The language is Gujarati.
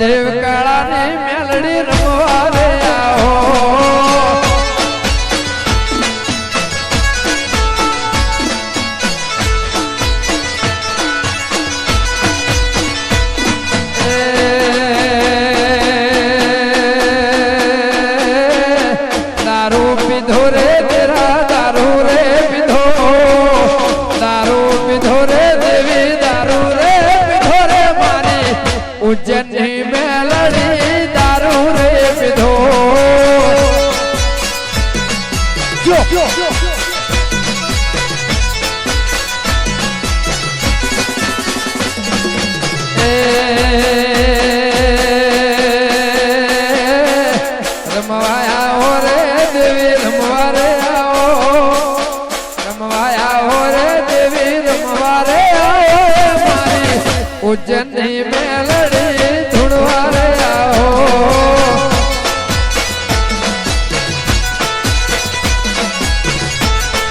દેવ કાળાની મેલડી રમવા રે આવો દારૂ પીધો રે તેરા દારૂ રે પીધો દારૂ પીધો રે દેવી દારૂ રે પીધો રે મારી ઉજ્જૈનની મેલડી દારૂ રે પીધો રમવાયા હો રે દેવી રમવા રે આવો રમવાયા હો રે દેવી રમવા રે આવો મારી ઉજ્જૈનની